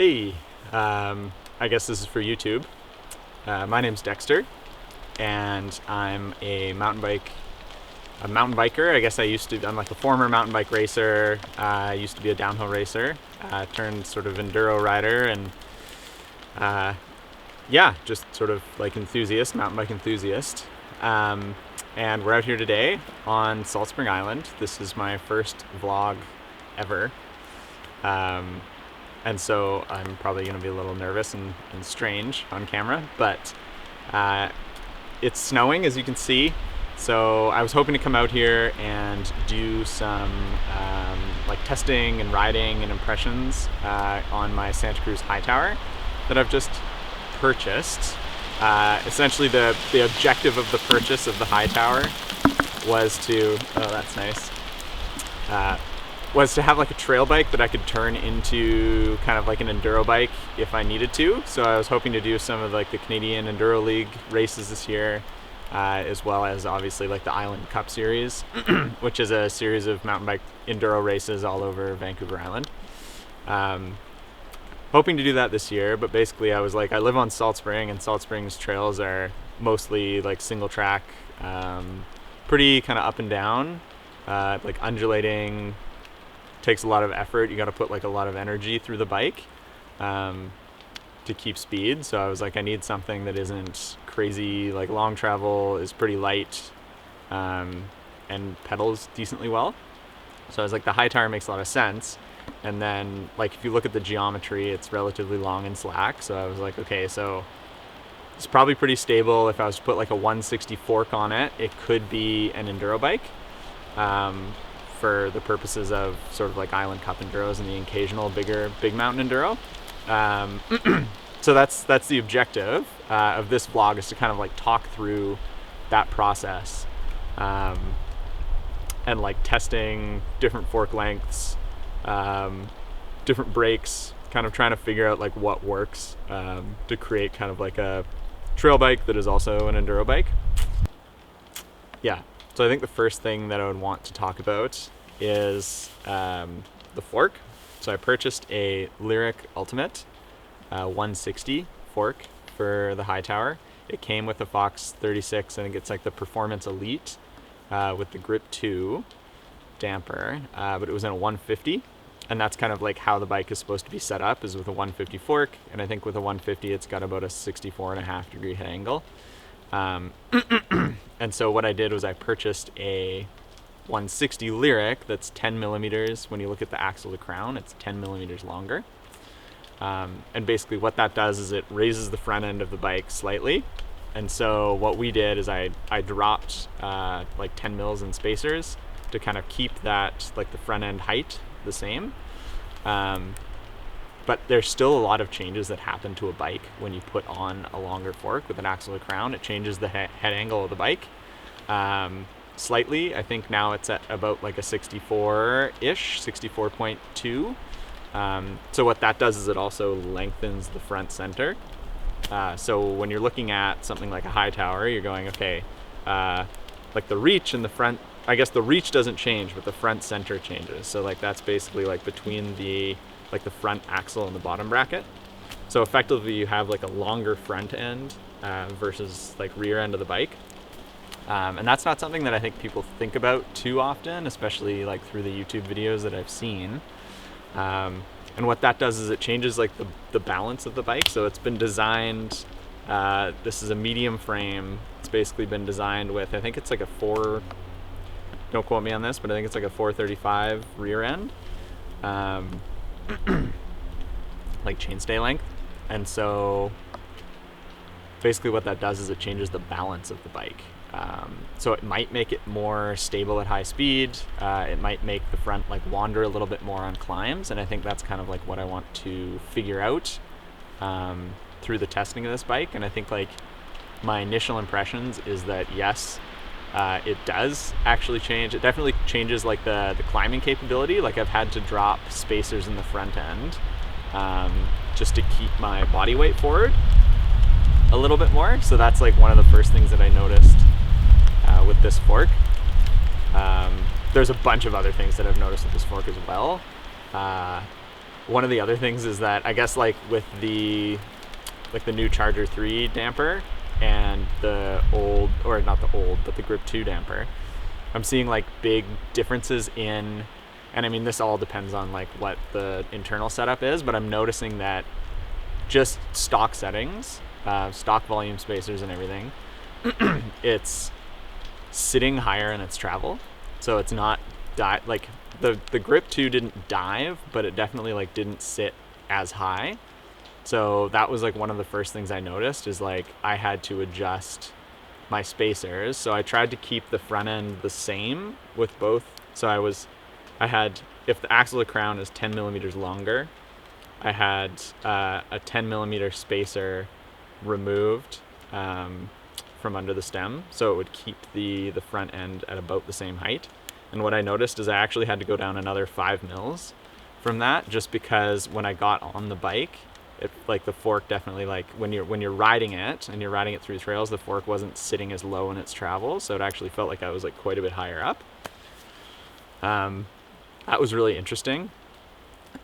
Hey, I guess this is for YouTube. My name's Dexter, and I'm a mountain biker. I guess I'm like a former mountain bike racer. I used to be a downhill racer, turned sort of enduro rider, and just sort of like mountain bike enthusiast. And we're out here today on Salt Spring Island. This is my first vlog ever. And so I'm probably going to be a little nervous and strange on camera, but it's snowing, as you can see. So I was hoping to come out here and do some like testing and riding and impressions on my Santa Cruz Hightower that I've just purchased. Essentially the objective of the purchase of the Hightower was to, oh that's nice, was to have like a trail bike that I could turn into kind of like an enduro bike if I needed to. So I was hoping to do some of like the Canadian Enduro League races this year, as well as obviously like the Island Cup Series, which is a series of mountain bike enduro races all over Vancouver Island. Hoping to do that this year, but basically I was like, I live on Salt Spring, and Salt Spring's trails are mostly like single track, pretty kind of up and down, like undulating. Takes a lot of effort. You got to put like a lot of energy through the bike to keep speed. So I was like, I need something that isn't crazy, like long travel, is pretty light, and pedals decently well. So I was like, the Hightower makes a lot of sense. And then like if you look at the geometry, it's relatively long and slack. So I was like, okay, so it's probably pretty stable. If I was to put like a 160 fork on it, it could be an enduro bike. For the purposes of sort of like Island Cup enduros and the occasional big mountain enduro. So that's the objective of this vlog, is to kind of like talk through that process, and like testing different fork lengths, different brakes, kind of trying to figure out like what works to create kind of like a trail bike that is also an enduro bike. Yeah. So I think the first thing that I would want to talk about is the fork. So I purchased a Lyrik Ultimate 160 fork for the Hightower. It came with a Fox 36, I think it's like the Performance Elite with the Grip 2 damper, but it was in a 150. And that's kind of like how the bike is supposed to be set up, is with a 150 fork. And I think with a 150, it's got about a 64.5 degree head angle. And so what I did was I purchased a 160 Lyrik that's 10 millimeters. When you look at the axle to crown, it's 10 millimeters longer. And basically what that does is it raises the front end of the bike slightly. And so what we did is I dropped like 10 mils in spacers to kind of keep that, like the front end height the same. But there's still a lot of changes that happen to a bike when you put on a longer fork with an axle to crown. It changes the head angle of the bike slightly. I think now it's at about like a 64-ish, 64.2. So what that does is it also lengthens the front center. So when you're looking at something like a Hightower, you're going, okay, like the reach in the front, I guess the reach doesn't change, but the front center changes. So like that's basically like between the front axle and the bottom bracket. So effectively you have like a longer front end versus like rear end of the bike. And that's not something that I think people think about too often, especially like through the YouTube videos that I've seen. And what that does is it changes like the balance of the bike. So it's been designed, this is a medium frame. It's basically been designed with, I think it's like a don't quote me on this, but I think it's like a 435 rear end. Like chainstay length. And so basically what that does is it changes the balance of the bike. So it might make it more stable at high speed. It might make the front like wander a little bit more on climbs. And I think that's kind of like what I want to figure out through the testing of this bike. And I think like my initial impressions is that yes, it does actually change. It definitely changes like the climbing capability. Like I've had to drop spacers in the front end just to keep my body weight forward a little bit more. So that's like one of the first things that I noticed with this fork. There's a bunch of other things that I've noticed with this fork as well. one of the other things is that I guess like with the new Charger 3 damper and the old, or not the old, but the Grip 2 damper, I'm seeing like big differences in, and I mean this all depends on like what the internal setup is, but I'm noticing that just stock settings, stock volume spacers and everything, it's sitting higher in its travel. So it's not like the Grip 2 didn't dive, but it definitely like didn't sit as high. So that was like one of the first things I noticed, is like I had to adjust my spacers. So I tried to keep the front end the same with both. So I had, if the axle to crown is 10 millimeters longer, I had a 10 millimeter spacer removed from under the stem, so it would keep the front end at about the same height. And what I noticed is I actually had to go down another 5 mils from that, just because when I got on the bike, it, like the fork definitely, like when you're riding it and you're riding it through trails, the fork wasn't sitting as low in its travel, so it actually felt like I was like quite a bit higher up. That was really interesting.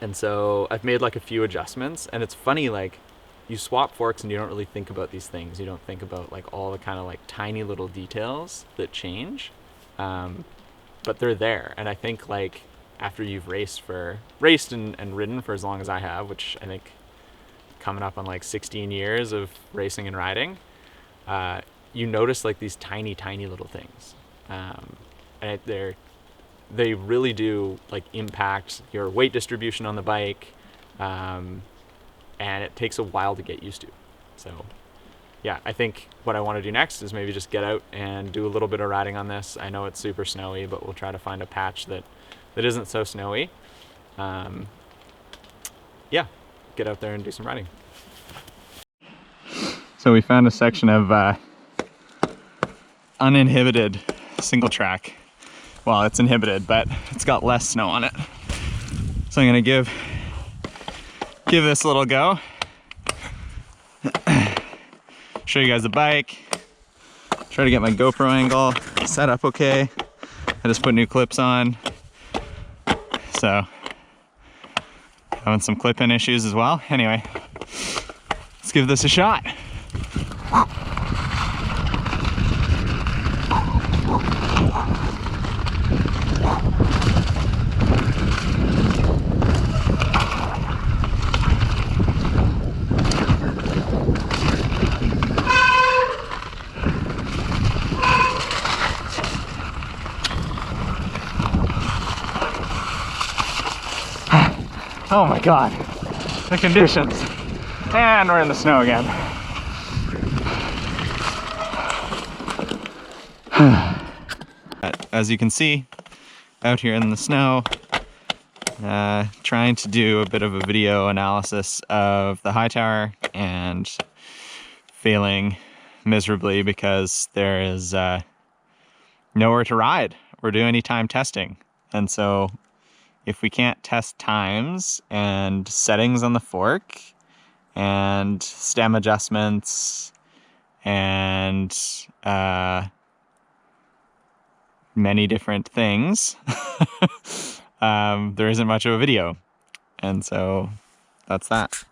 And so I've made like a few adjustments, and it's funny, like you swap forks and you don't really think about these things. You don't think about like all the kind of like tiny little details that change, but they're there. And I think like after you've raced and ridden for as long as I have, which I think coming up on like 16 years of racing and riding, you notice like these tiny little things, and they really do like impact your weight distribution on the bike, and it takes a while to get used to. So yeah, I think what I want to do next is maybe just get out and do a little bit of riding on this. I know it's super snowy, but we'll try to find a patch that isn't so snowy. Yeah, get out there and do some riding. So we found a section of uninhibited single track. Well, it's inhibited, but it's got less snow on it. So I'm gonna give this a little go. Show you guys the bike. Try to get my GoPro angle set up okay. I just put new clips on. So, having some clip-in issues as well. Anyway, let's give this a shot. Oh my God, the conditions. And we're in the snow again. As you can see, out here in the snow, trying to do a bit of a video analysis of the Hightower, and failing miserably because there is nowhere to ride or do any time testing. And so if we can't test times and settings on the fork and stem adjustments and many different things, there isn't much of a video. And so that's that.